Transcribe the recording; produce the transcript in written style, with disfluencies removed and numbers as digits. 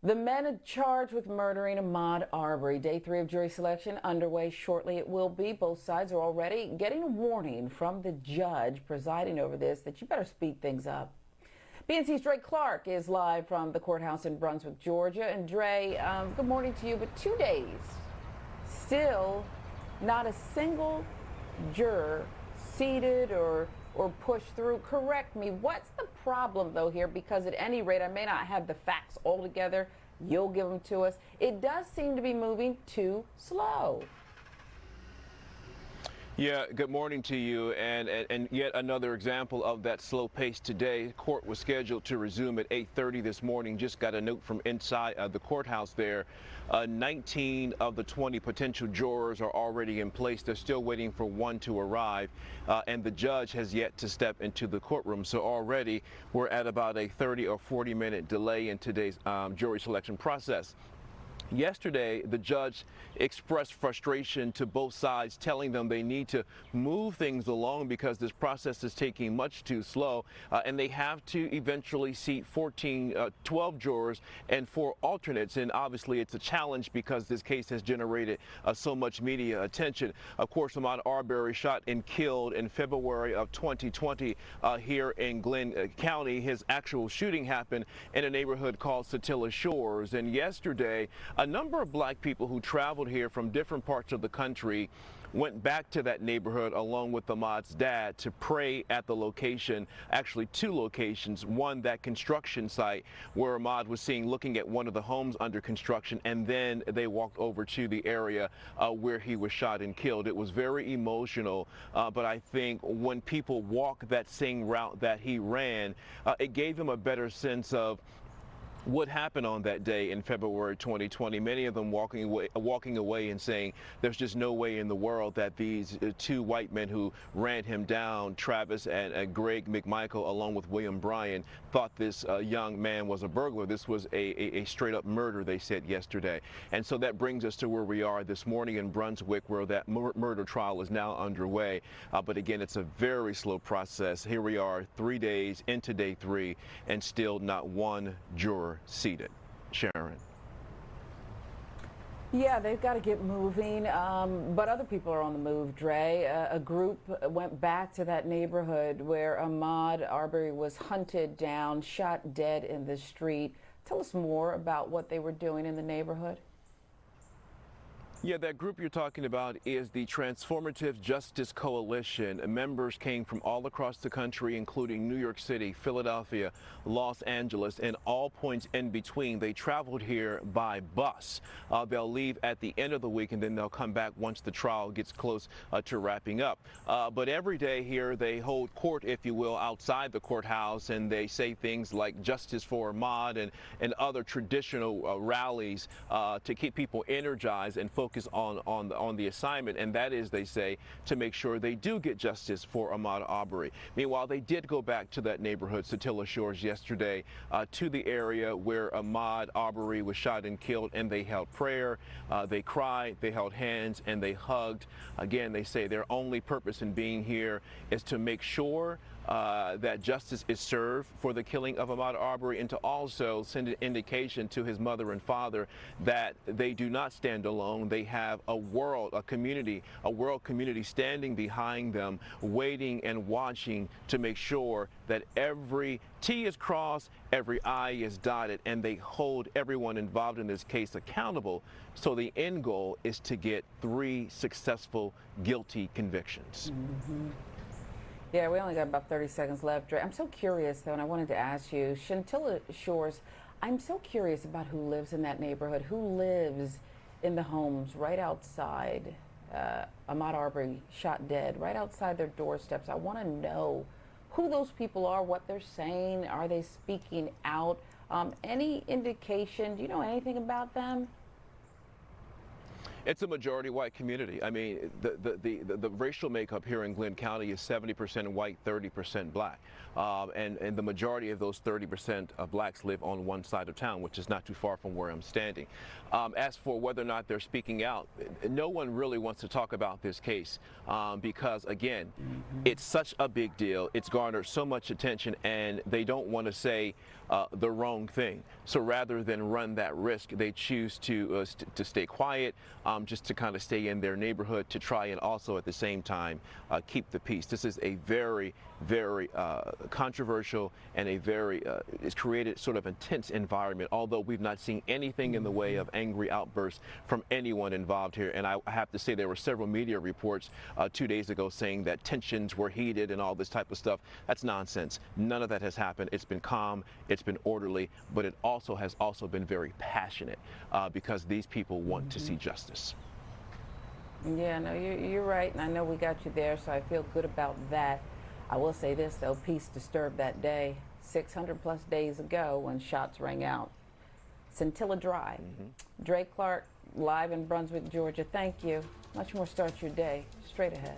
The men charged with murdering Ahmaud Arbery. Day 3 of jury selection underway shortly. It will be. Both sides are already getting a warning from the judge presiding over this that you better speed things up. BNC's Dray is live from the courthouse in Brunswick, Georgia. And Dray, good morning to you. But 2 days, still not a single juror seated or pushed through. Correct me. What's the problem, though, here? Because at any rate, I may not have the facts all together. You'll give them to us. It does seem to be moving too slow. Yeah, good morning to you. And yet another example of that slow pace today. Court was scheduled to resume at 8:30 this morning. Just got a note from inside the courthouse there. 19 of the 20 potential jurors are already in place. They're still waiting for one to arrive, and the judge has yet to step into the courtroom. So already we're at about a 30 or 40-minute delay in today's jury selection process. Yesterday, the judge expressed frustration to both sides, telling them they need to move things along because this process is taking much too slow, and they have to eventually seat 12 jurors and 4 alternates. And obviously, it's a challenge because this case has generated so much media attention. Of course, Ahmaud Arbery shot and killed in February of 2020 here in Glenn County. His actual shooting happened in a neighborhood called Satilla Shores. And yesterday, a number of black people who traveled here from different parts of the country went back to that neighborhood along with Ahmaud's dad to pray at the location, actually 2 locations. One, that construction site where Ahmaud was seen looking at one of the homes under construction, and then they walked over to the area where he was shot and killed. It was very emotional, but I think when people walk that same route that he ran, it gave them a better sense of what happened on that day in February 2020. Many of them walking away and saying there's just no way in the world that these 2 white men who ran him down, Travis and Greg McMichael, along with William Bryan, thought this young man was a burglar. This was a straight up murder, they said yesterday. And so that brings us to where we are this morning in Brunswick, where that murder trial is now underway. But again, it's a very slow process. Here we are 3 days into day 3 and still not one juror seated. Sharon. Yeah, they've got to get moving, but other people are on the move, Dray. A group went back to that neighborhood where Ahmaud Arbery was hunted down, shot dead in the street. Tell us more about what they were doing in the neighborhood. Yeah, that group you're talking about is the Transformative Justice Coalition. Members came from all across the country, including New York City, Philadelphia, Los Angeles, and all points in between. They traveled here by bus. They'll leave at the end of the week, and then they'll come back once the trial gets close to wrapping up. But every day here, they hold court, if you will, outside the courthouse, and they say things like justice for Ahmaud and other traditional rallies to keep people energized and focused on the assignment, and that is, they say, to make sure they do get justice for Ahmaud Arbery. Meanwhile, they did go back to that neighborhood, Satilla Shores, yesterday, to the area where Ahmaud Arbery was shot and killed, and they held prayer, they cried, they held hands, and they hugged. Again, they say their only purpose in being here is to make sure that justice is served for the killing of Ahmaud Arbery, and to also send an indication to his mother and father that they do not stand alone. They have a world community standing behind them, waiting and watching to make sure that every T is crossed, every I is dotted, and they hold everyone involved in this case accountable. So the end goal is to get 3 successful guilty convictions. Mm-hmm. Yeah, we only got about 30 seconds left, Dray. I'm so curious, though, and I wanted to ask you, Satilla Shores, I'm so curious about who lives in that neighborhood, who lives in the homes right outside Ahmaud Arbery shot dead, right outside their doorsteps. I want to know who those people are, what they're saying. Are they speaking out? Any indication? Do you know anything about them? It's a majority white community. I mean, the racial makeup here in Glynn County is 70% white, 30% black. And the majority of those 30% of blacks live on one side of town, which is not too far from where I'm standing. As for whether or not they're speaking out, no one really wants to talk about this case because, again, it's such a big deal. It's garnered so much attention, and they don't want to say the wrong thing. So rather than run that risk, they choose to stay quiet, just to kind of stay in their neighborhood, to try and also at the same time keep the peace. This is a very, very controversial and a very, it's created sort of intense environment, although we've not seen anything in the way of angry outbursts from anyone involved here. And I have to say there were several media reports 2 days ago saying that tensions were heated and all this type of stuff. That's nonsense. None of that has happened. It's been calm, it's been orderly, but it also has been very passionate because these people want to see justice. Yeah, no, you're right, and I know we got you there, so I feel good about that. I will say this, though, peace disturbed that day 600 plus days ago when shots rang out. Scintilla Drive. Dray Clark, live in Brunswick, Georgia. Thank you. Much more. Start your day straight ahead.